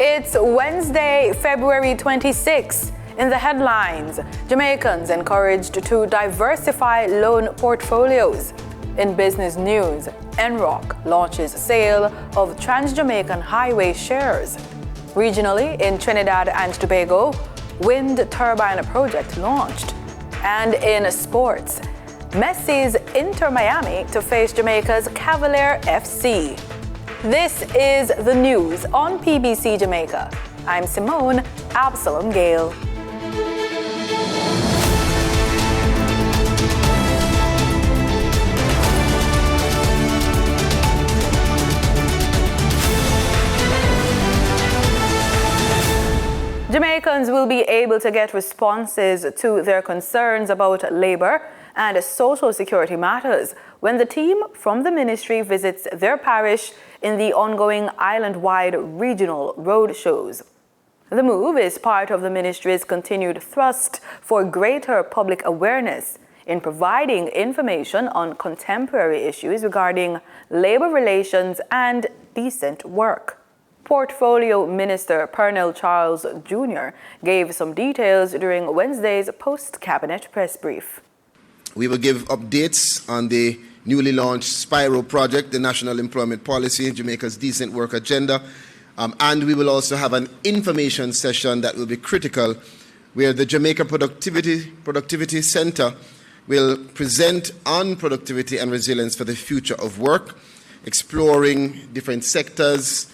It's Wednesday, February 26. In the headlines, Jamaicans encouraged to diversify loan portfolios. In business news, NROC launches sale of Trans-Jamaican Highway shares. Regionally, in Trinidad and Tobago, wind turbine project launched. And in sports, Messi's Inter Miami to face Jamaica's Cavalier FC. This is the news on PBC Jamaica. I'm Simone Absalom Gale. Jamaicans will be able to get responses to their concerns about labor and social security matters when the team from the ministry visits their parish in the ongoing island-wide regional road shows. The move is part of the ministry's continued thrust for greater public awareness in providing information on contemporary issues regarding labor relations and decent work. Portfolio Minister Pernell Charles Jr. gave some details during Wednesday's post-cabinet press brief. We will give updates on the newly launched Spiro project, the National Employment Policy, Jamaica's Decent Work Agenda, and we will also have an information session that will be critical, where the Jamaica Productivity Center will present on productivity and resilience for the future of work, exploring different sectors,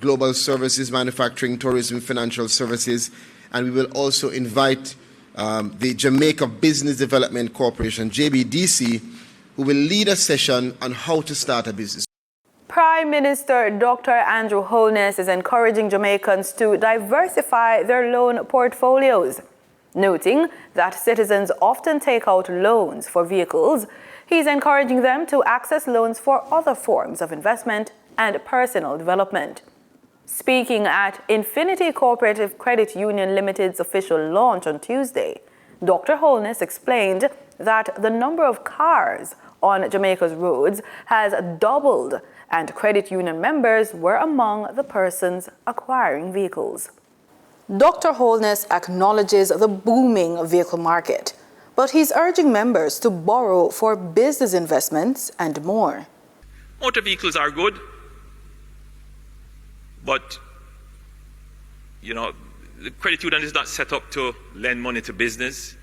global services, manufacturing, tourism, financial services, and we will also invite the Jamaica Business Development Corporation, JBDC, who will lead a session on how to start a business. Prime Minister Dr. Andrew Holness is encouraging Jamaicans to diversify their loan portfolios. Noting that citizens often take out loans for vehicles, he's encouraging them to access loans for other forms of investment and personal development. Speaking at Infinity Cooperative Credit Union Limited's official launch on Tuesday, Dr. Holness explained that the number of cars on Jamaica's roads has doubled, and credit union members were among the persons acquiring vehicles. Dr. Holness acknowledges the booming vehicle market, but he's urging members to borrow for business investments and more. Motor vehicles are good, but the credit union is not set up to lend money to business.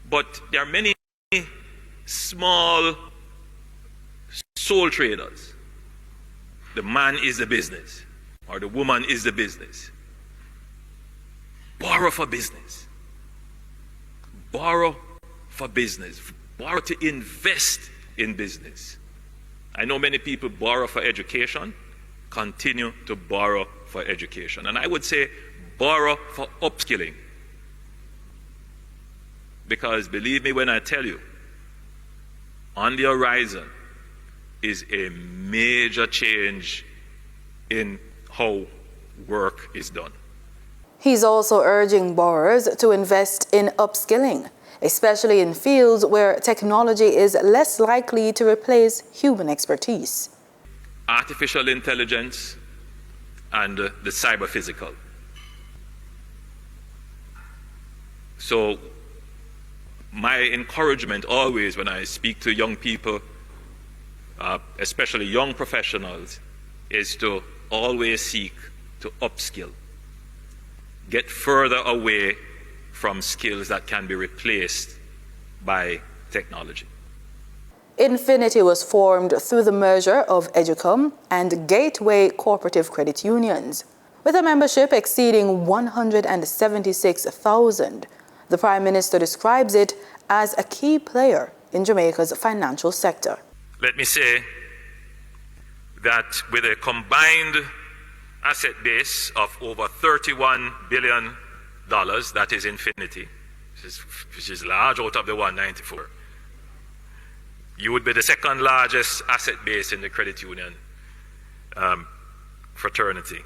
But there are many small sole traders. The man is the business, or the woman is the business. Borrow for business. Borrow for business. Borrow to invest in business. I know many people borrow for education. Continue to borrow for education. And I would say borrow for upskilling. Because believe me when I tell you, on the horizon is a major change in how work is done. He's also urging borrowers to invest in upskilling, especially in fields where technology is less likely to replace human expertise. Artificial intelligence and the cyber-physical. So my encouragement always when I speak to young people, especially young professionals, is to always seek to upskill. Get further away from skills that can be replaced by technology. Infinity was formed through the merger of Educom and Gateway Cooperative Credit Unions. With a membership exceeding 176,000, the Prime Minister describes it as a key player in Jamaica's financial sector. Let me say that with a combined asset base of over $31 billion, that is Infinity, which is large out of the 194. You would be the second largest asset base in the credit union fraternity.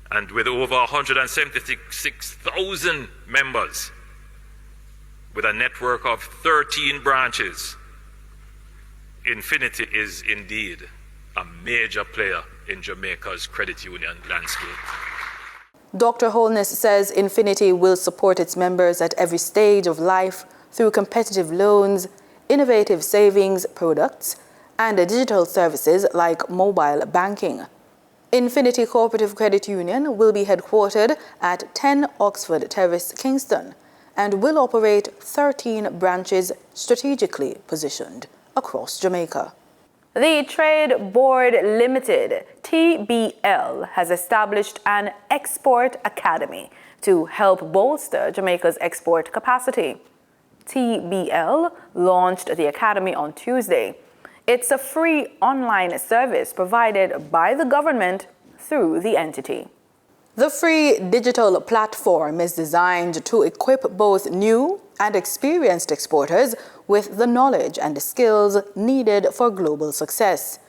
And with over 176,000 members, with a network of 13 branches, Infinity is indeed a major player in Jamaica's credit union landscape. Dr. Holness says Infinity will support its members at every stage of life through competitive loans, innovative savings products, and digital services like mobile banking. Infinity Cooperative Credit Union will be headquartered at 10 Oxford Terrace, Kingston, and will operate 13 branches strategically positioned across Jamaica. The Trade Board Limited, TBL, has established an export academy to help bolster Jamaica's export capacity. TBL launched the academy on Tuesday. It's a free online service provided by the government through the entity. The free digital platform is designed to equip both new and experienced exporters with the knowledge and skills needed for global success.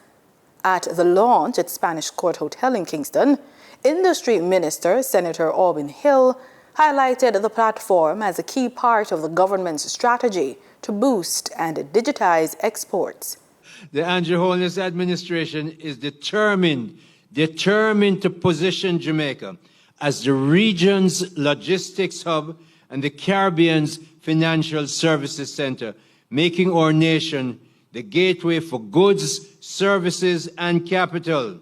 At the launch at Spanish Court Hotel in Kingston, Industry Minister Senator Auburn Hill highlighted the platform as a key part of the government's strategy to boost and digitize exports. The Andrew Holness administration is determined to position Jamaica as the region's logistics hub and the Caribbean's financial services center, making our nation the gateway for goods, services, and capital.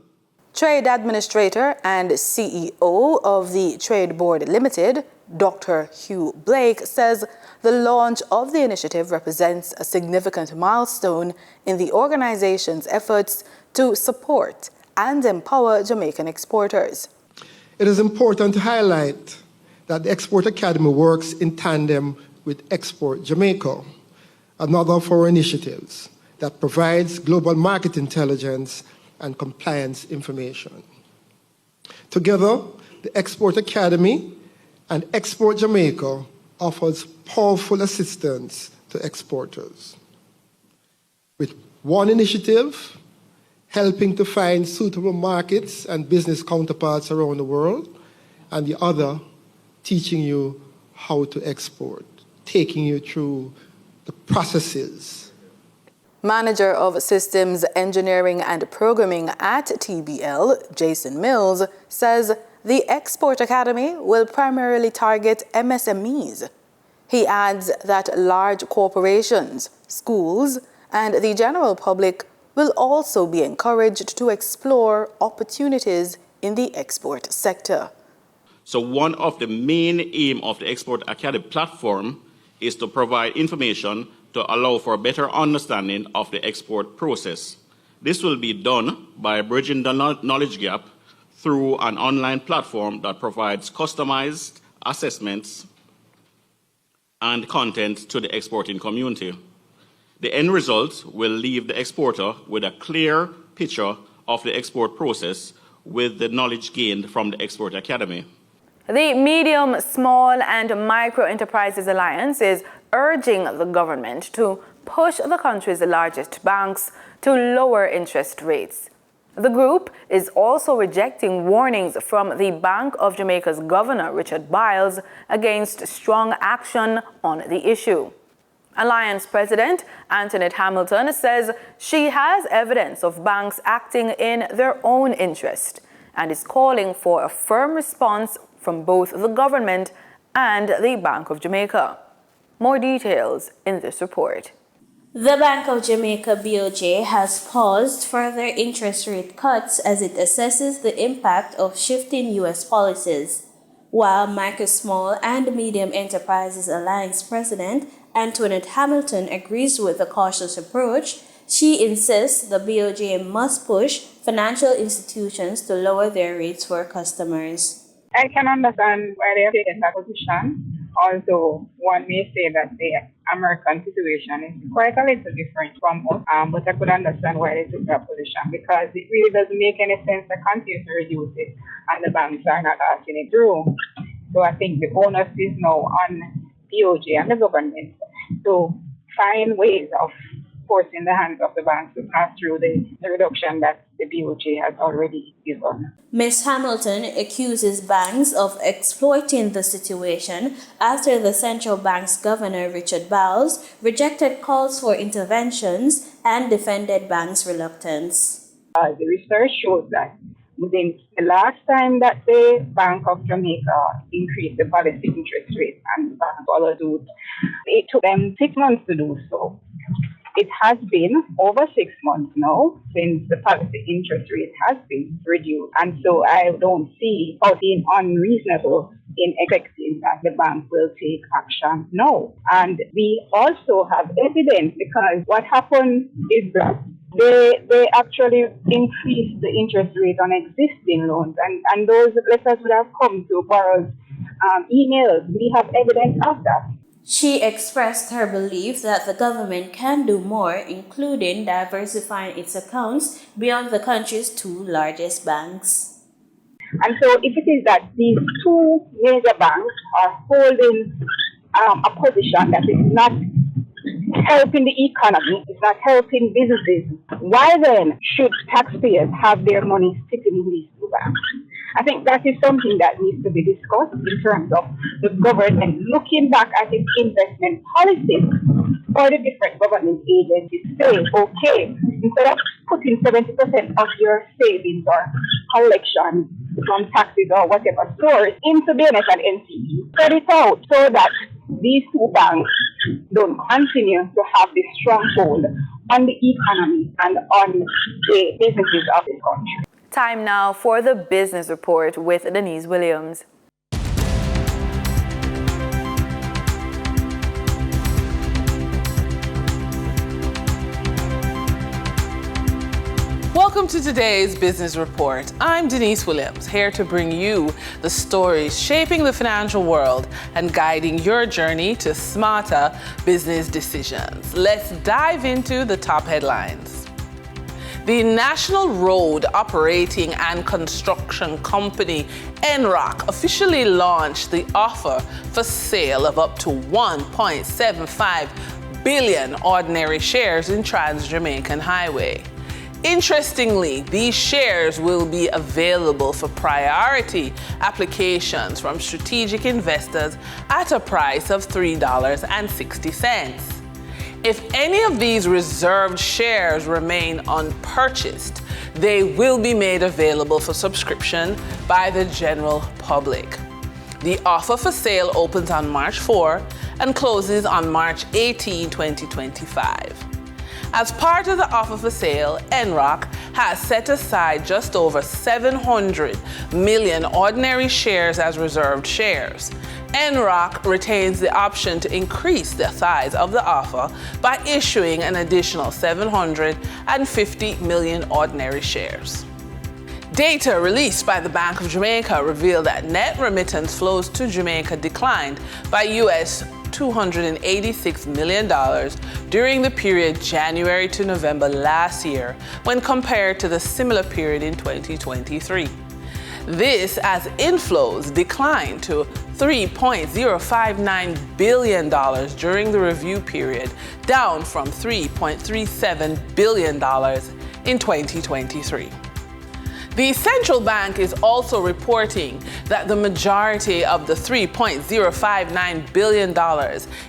Trade Administrator and CEO of the Trade Board Limited, Dr. Hugh Blake, says the launch of the initiative represents a significant milestone in the organization's efforts to support and empower Jamaican exporters. It is important to highlight that the Export Academy works in tandem with Export Jamaica, another of our initiatives that provides global market intelligence and compliance information. Together, the Export Academy and Export Jamaica offers powerful assistance to exporters, with one initiative helping to find suitable markets and business counterparts around the world, and the other teaching you how to export, taking you through the processes. Manager of Systems Engineering and Programming at TBL, Jason Mills, says the Export Academy will primarily target MSMEs. He adds that large corporations, schools, and the general public will also be encouraged to explore opportunities in the export sector. So one of the main aim of the Export Academy platform is to provide information to allow for a better understanding of the export process. This will be done by bridging the knowledge gap through an online platform that provides customized assessments and content to the exporting community. The end result will leave the exporter with a clear picture of the export process with the knowledge gained from the Export Academy. The Medium, Small and Micro Enterprises Alliance is urging the government to push the country's largest banks to lower interest rates. The group is also rejecting warnings from the Bank of Jamaica's Governor, Richard Biles, against strong action on the issue. Alliance President Antoinette Hamilton says she has evidence of banks acting in their own interest and is calling for a firm response from both the government and the Bank of Jamaica. More details in this report. The Bank of Jamaica BOJ has paused further interest rate cuts as it assesses the impact of shifting U.S. policies, while Micro, Small and Medium Enterprises Alliance President Antoinette Hamilton agrees with the cautious approach. She insists the BOJ must push financial institutions to lower their rates for customers. I can understand why they have taken that position, although one may say that the American situation is quite a little different from us, but I could understand why they took that position, because it really doesn't make any sense to continue to reduce it and the banks are not passing it through. So I think the onus is now on DOJ and the government to find ways of forcing the hands of the banks to pass through the reduction that the BOJ has already given. Ms. Hamilton accuses banks of exploiting the situation after the central bank's governor, Richard Biles, rejected calls for interventions and defended banks' reluctance. The research shows that within the last time that the Bank of Jamaica increased the policy interest rate and the bank followed suit, it took them 6 months to do so. It has been over 6 months now since the policy interest rate has been reduced. And so I don't see how being unreasonable in expecting that the bank will take action now. And we also have evidence, because what happened is that they actually increased the interest rate on existing loans, and those letters would have come to borrowers' emails. We have evidence of that. She expressed her belief that the government can do more, including diversifying its accounts beyond the country's 2 largest banks. And so if it is that these 2 major banks are holding a position that is not helping the economy, it's not helping businesses, why then should taxpayers have their money sitting in these 2 banks? I think that is something that needs to be discussed in terms of the government looking back at its investment policies for the different government agencies. Say, okay, instead of putting 70% of your savings or collection from taxes or whatever source into BNS and NCE, spread it out so that these 2 banks don't continue to have this stronghold on the economy and on the businesses of this country. Time now for the Business Report with Denise Williams. Welcome to today's Business Report. I'm Denise Williams, here to bring you the stories shaping the financial world and guiding your journey to smarter business decisions. Let's dive into the top headlines. The National Road Operating and Construction Company, NROC, officially launched the offer for sale of up to 1.75 billion ordinary shares in Trans-Jamaican Highway. Interestingly, these shares will be available for priority applications from strategic investors at a price of $3.60. If any of these reserved shares remain unpurchased, they will be made available for subscription by the general public. The offer for sale opens on March 4 and closes on March 18, 2025. As part of the offer for sale, NROC has set aside just over 700 million ordinary shares as reserved shares. NROC retains the option to increase the size of the offer by issuing an additional 750 million ordinary shares. Data released by the Bank of Jamaica revealed that net remittance flows to Jamaica declined by US $286 million during the period January to November last year when compared to the similar period in 2023. This as inflows declined to $3.059 billion during the review period, down from $3.37 billion in 2023. The central bank is also reporting that the majority of the $3.059 billion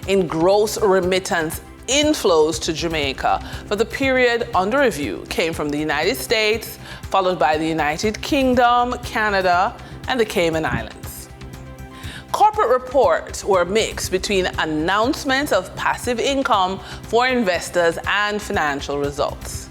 in gross remittance inflows to Jamaica for the period under review came from the United States, followed by the United Kingdom, Canada, and the Cayman Islands. Corporate reports were mixed between announcements of passive income for investors and financial results.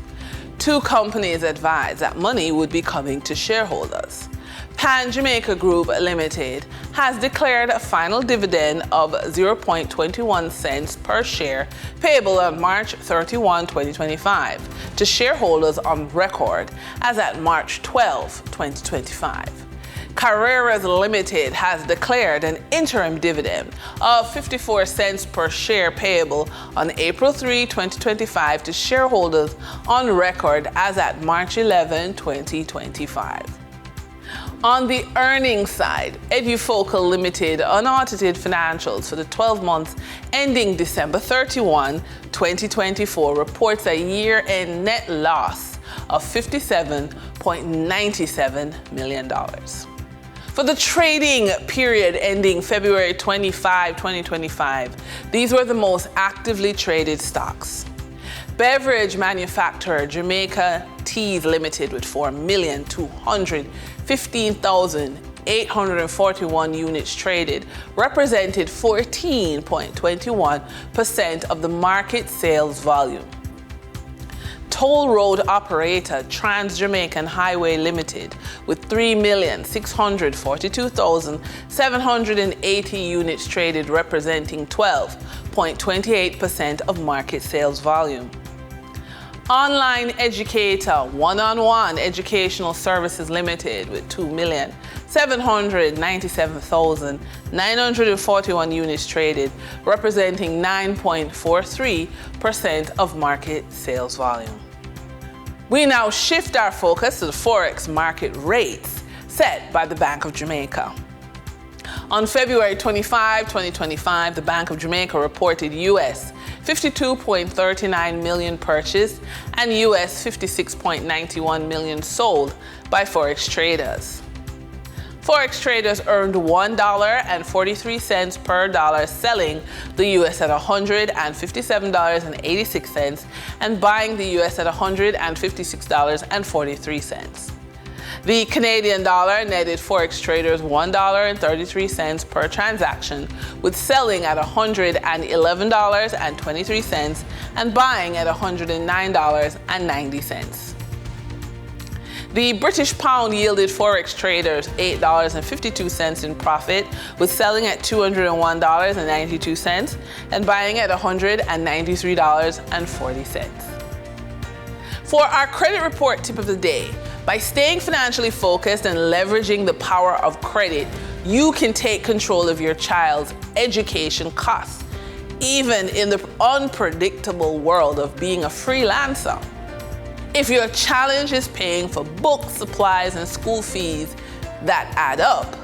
2 companies advised that money would be coming to shareholders. Pan Jamaica Group Limited has declared a final dividend of 0.21 cents per share payable on March 31, 2025 to shareholders on record as at March 12, 2025. Carreras Limited has declared an interim dividend of 54 cents per share payable on April 3, 2025 to shareholders on record as at March 11, 2025. On the earnings side, Edufocal Limited unaudited financials for the 12 months ending December 31, 2024 reports a year-end net loss of $57.97 million. For the trading period ending February 25, 2025, these were the most actively traded stocks. Beverage manufacturer Jamaica Teas Limited with 4,215,841 units traded represented 14.21% of the market sales volume. Toll road operator Trans-Jamaican Highway Limited with 3,642,780 units traded representing 12.28% of market sales volume. Online educator One-on-One Educational Services Limited with 2,797,941 units traded representing 9.43% of market sales volume. We now shift our focus to the Forex market rates set by the Bank of Jamaica. On February 25, 2025, the Bank of Jamaica reported US 52.39 million purchased and US 56.91 million sold by Forex traders. Forex traders earned $1.43 per dollar selling the US at $157.86 and buying the US at $156.43. The Canadian dollar netted Forex traders $1.33 per transaction, with selling at $111.23 and buying at $109.90. The British pound yielded Forex traders $8.52 in profit, with selling at $201.92 and buying at $193.40. For our credit report tip of the day, by staying financially focused and leveraging the power of credit, you can take control of your child's education costs, even in the unpredictable world of being a freelancer. If your challenge is paying for books, supplies, and school fees that add up,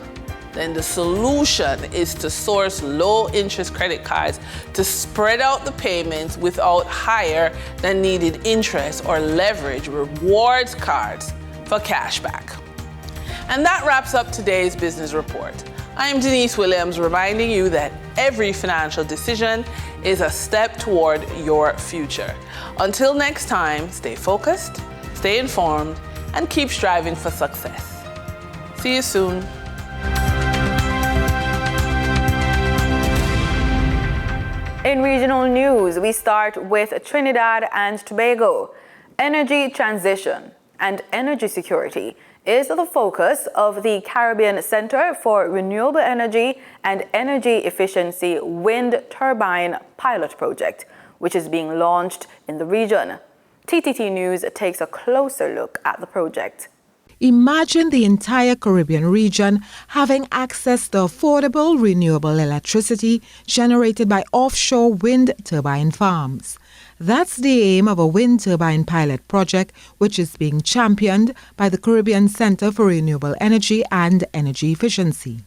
then the solution is to source low-interest credit cards to spread out the payments without higher than needed interest or leverage rewards cards for cashback. And that wraps up today's business report. I'm Denise Williams, reminding you that every financial decision is a step toward your future. Until next time, stay focused, stay informed, and keep striving for success. See you soon. In regional news, we start with Trinidad and Tobago. Energy transition and energy security is the focus of the Caribbean Center for Renewable Energy and Energy Efficiency Wind Turbine Pilot Project, which is being launched in the region. TTT News takes a closer look at the project. Imagine the entire Caribbean region having access to affordable renewable electricity generated by offshore wind turbine farms. That's the aim of a wind turbine pilot project, which is being championed by the Caribbean Center for Renewable Energy and Energy Efficiency.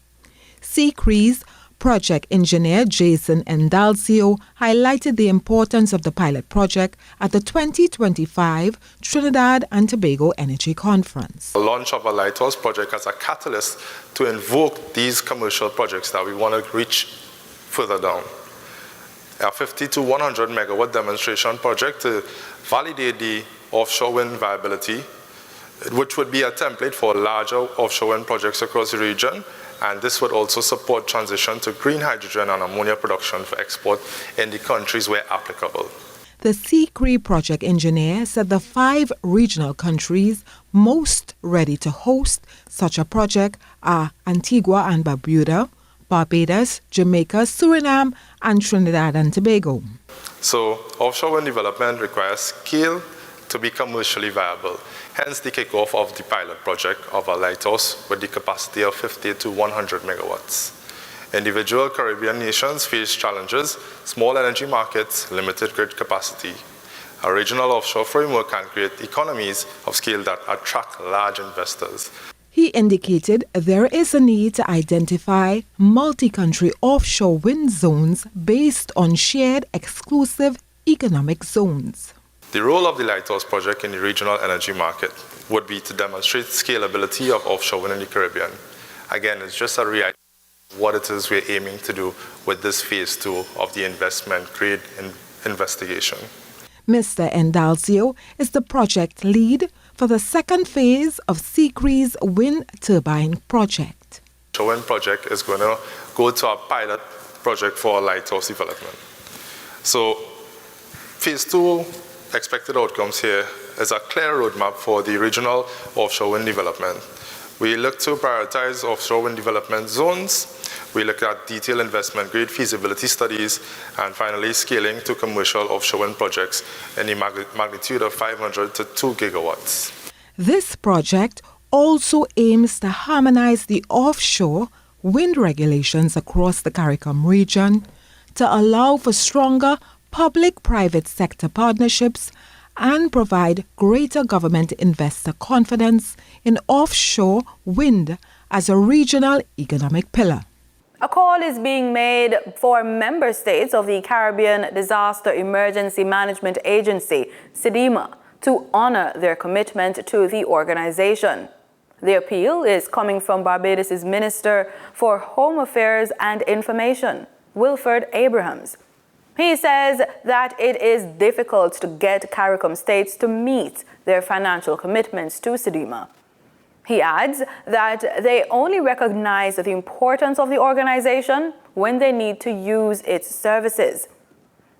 CCRE's project engineer Jason Endalcio highlighted the importance of the pilot project at the 2025 Trinidad and Tobago Energy Conference. The launch of a Lighthouse project as a catalyst to invoke these commercial projects that we want to reach further down. A 50 to 100 megawatt demonstration project to validate the offshore wind viability, which would be a template for larger offshore wind projects across the region. And this would also support transition to green hydrogen and ammonia production for export in the countries where applicable. The CCRE project engineer said the 5 regional countries most ready to host such a project are Antigua and Barbuda, Barbados, Jamaica, Suriname, and Trinidad and Tobago. So offshore wind development requires scale to be commercially viable. Hence the kickoff of the pilot project of a lighthouse with the capacity of 50 to 100 megawatts. Individual Caribbean nations face challenges, small energy markets, limited grid capacity. A regional offshore framework can create economies of scale that attract large investors. He indicated there is a need to identify multi-country offshore wind zones based on shared exclusive economic zones. The role of the Lighthouse project in the regional energy market would be to demonstrate scalability of offshore wind in the Caribbean. Again, it's just a reality of what it is we're aiming to do with this phase 2 of the investment grade investigation. Mr. Endalcio is the project lead for the second phase of Seacree's wind turbine project. The wind project is going to go to a pilot project for lighthouse development. So phase 2 expected outcomes here is a clear roadmap for the regional offshore wind development. We look to prioritize offshore wind development zones. We look at detailed investment grade feasibility studies, and finally scaling to commercial offshore wind projects in the magnitude of 500 to 2 gigawatts. This project also aims to harmonize the offshore wind regulations across the CARICOM region to allow for stronger public-private sector partnerships and provide greater government investor confidence in offshore wind as a regional economic pillar. A call is being made for member states of the Caribbean Disaster Emergency Management Agency, CDEMA, to honor their commitment to the organization. The appeal is coming from Barbados' Minister for Home Affairs and Information, Wilfred Abrahams. He says that it is difficult to get CARICOM states to meet their financial commitments to CDEMA. He adds that they only recognize the importance of the organization when they need to use its services.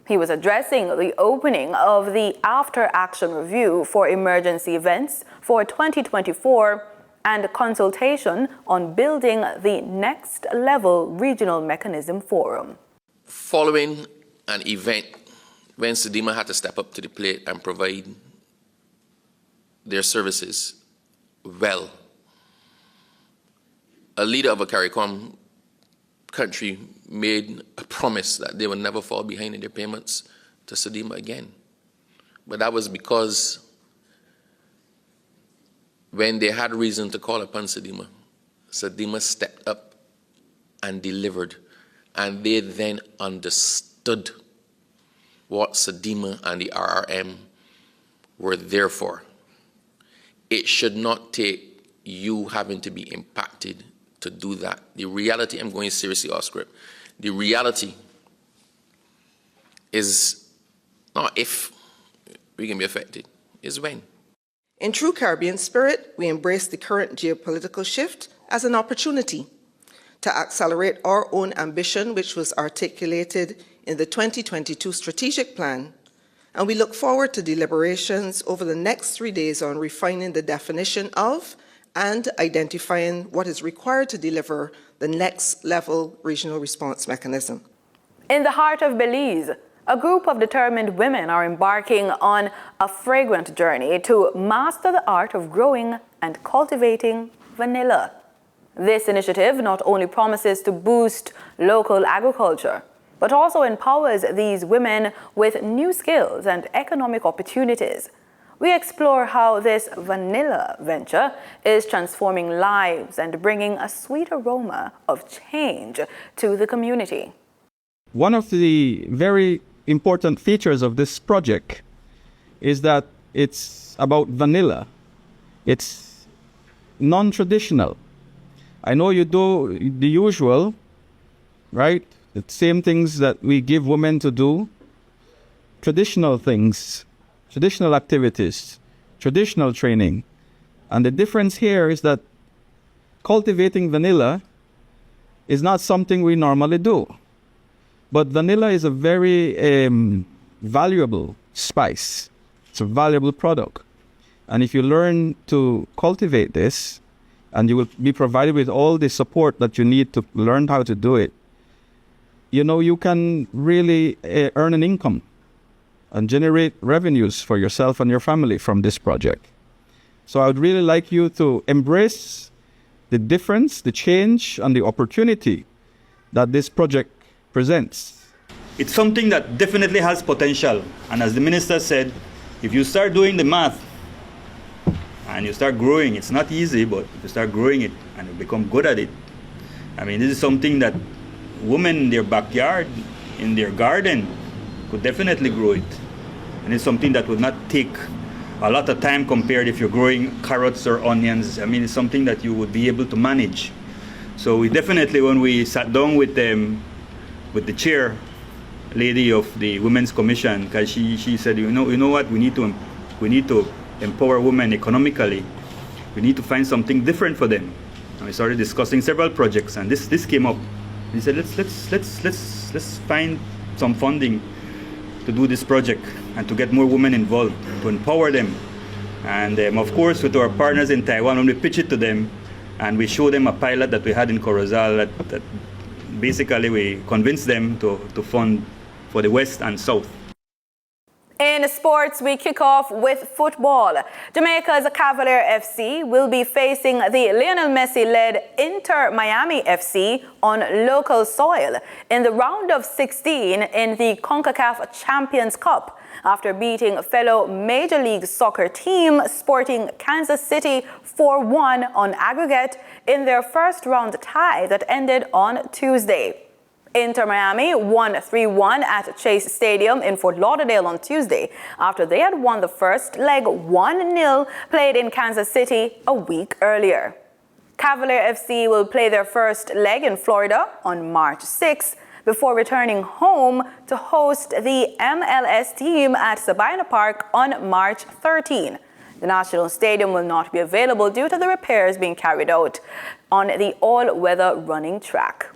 He was addressing the opening of the After Action Review for Emergency Events for 2024 and consultation on building the Next Level Regional Mechanism Forum. Following an event when CDEMA had to step up to the plate and provide their services well, a leader of a CARICOM country made a promise that they would never fall behind in their payments to CDEMA again. But that was because when they had reason to call upon CDEMA, CDEMA stepped up and delivered, and they then understood what CDEMA and the RRM were there for. It should not take you having to be impacted to do that. The reality, I'm going seriously off script, the reality is not if we can be affected, is when. In true Caribbean spirit, we embrace the current geopolitical shift as an opportunity to accelerate our own ambition, which was articulated in the 2022 strategic plan, and we look forward to deliberations over the next 3 days on refining the definition of and identifying what is required to deliver the next level regional response mechanism. In the heart of Belize, a group of determined women are embarking on a fragrant journey to master the art of growing and cultivating vanilla. This initiative not only promises to boost local agriculture, but also empowers these women with new skills and economic opportunities. We explore how this vanilla venture is transforming lives and bringing a sweet aroma of change to the community. One of the very important features of this project is that it's about vanilla. It's non-traditional. I know you do the usual, right? The same things that we give women to do, traditional things, traditional activities, traditional training. And the difference here is that cultivating vanilla is not something we normally do. But vanilla is a very valuable spice. It's a valuable product. And if you learn to cultivate this, and you will be provided with all the support that you need to learn how to do it, you know, you can really earn an income and generate revenues for yourself and your family from this project. So I would really like you to embrace the difference, the change, and the opportunity that this project presents. It's something that definitely has potential. And as the minister said, if you start doing the math and you start growing, it's not easy, but if you start growing it and you become good at it, I mean, this is something that women in their backyard, in their garden, could definitely grow it. And it's something that would not take a lot of time compared if you're growing carrots or onions. I mean, it's something that you would be able to manage. So we definitely, when we sat down with them, with the chair lady of the Women's Commission, because she said, you know what, we need to empower women economically. We need to find something different for them. And we started discussing several projects, and this came up. We said, let's find some funding to do this project and to get more women involved, to empower them. And of course, with our partners in Taiwan, when we pitch it to them, and we show them a pilot that we had in Corozal, that basically we convinced them to fund for the West and South. In sports, we kick off with football. Jamaica's Cavalier FC will be facing the Lionel Messi-led Inter Miami FC on local soil in the round of 16 in the CONCACAF Champions Cup, after beating fellow Major League Soccer team Sporting Kansas City 4-1 on aggregate in their first round tie that ended on Tuesday. Inter Miami won 3-1 at Chase Stadium in Fort Lauderdale on Tuesday after they had won the first leg 1-0 played in Kansas City a week earlier. Cavalier FC will play their first leg in Florida on March 6 before returning home to host the MLS team at Sabina Park on March 13. The National Stadium will not be available due to the repairs being carried out on the all-weather running track.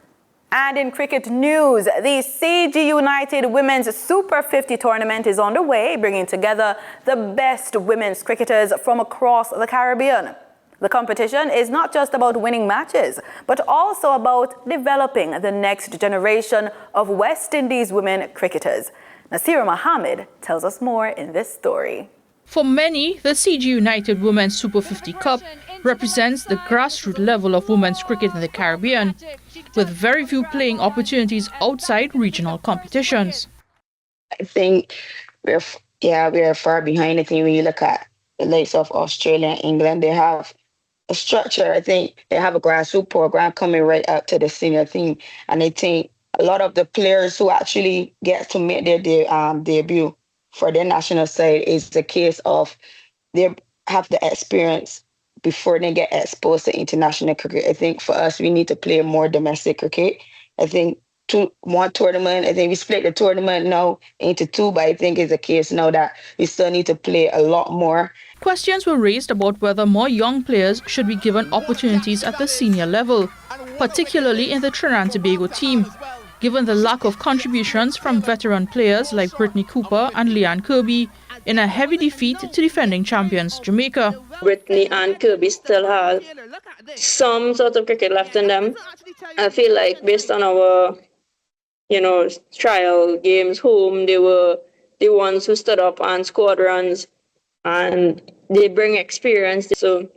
And in cricket news, the CG United Women's Super 50 tournament is underway, bringing together the best women's cricketers from across the Caribbean. The competition is not just about winning matches, but also about developing the next generation of West Indies women cricketers. Nasira Mohammed tells us more in this story. For many, the CG United Women's Super 50 Cup represents the grassroots level of women's cricket in the Caribbean, with very few playing opportunities outside regional competitions. I think we're far behind. I think when you look at the likes of Australia and England, they have a structure. I think they have a grassroots program coming right up to the senior team, and I think a lot of the players who actually get to make their debut for their national side is the case of they have the experience before they get exposed to international cricket. I think for us, we need to play more domestic cricket. I think one tournament, I think we split the tournament now into two, but I think it's a case now that we still need to play a lot more. Questions were raised about whether more young players should be given opportunities at the senior level, particularly in the Trinidad and Tobago team, given the lack of contributions from veteran players like Brittany Cooper and Leanne Kirby in a heavy defeat to defending champions Jamaica. Brittany and Kirby still have some sort of cricket left in them. I feel like based on our, trial games home, they were the ones who stood up and scored runs, and they bring experience. So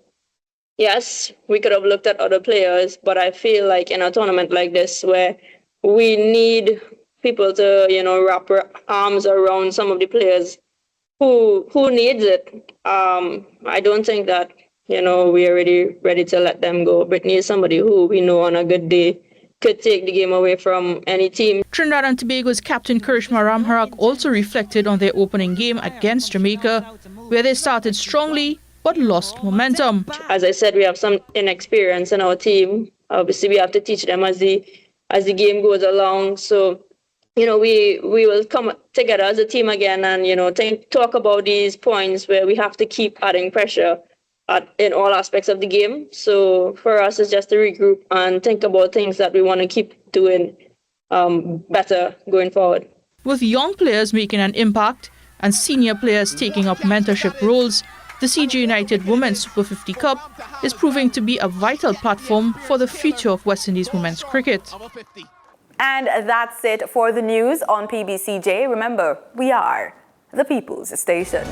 yes, we could have looked at other players, but I feel like in a tournament like this where we need people to, wrap their arms around some of the players who needs it. I don't think that, we are ready to let them go. Brittany is somebody who we know on a good day could take the game away from any team. Trinidad and Tobago's captain Karishma Ramharak also reflected on their opening game against Jamaica, where they started strongly but lost momentum. As I said, we have some inexperience in our team. Obviously, we have to teach them as the game goes along. So, we will come together as a team again and, talk about these points where we have to keep adding pressure in all aspects of the game. So for us, it's just to regroup and think about things that we want to keep doing better going forward. With young players making an impact and senior players taking up mentorship roles, the CG United Women's Super 50 Cup is proving to be a vital platform for the future of West Indies women's cricket. And that's it for the news on PBCJ. Remember, we are the People's Station.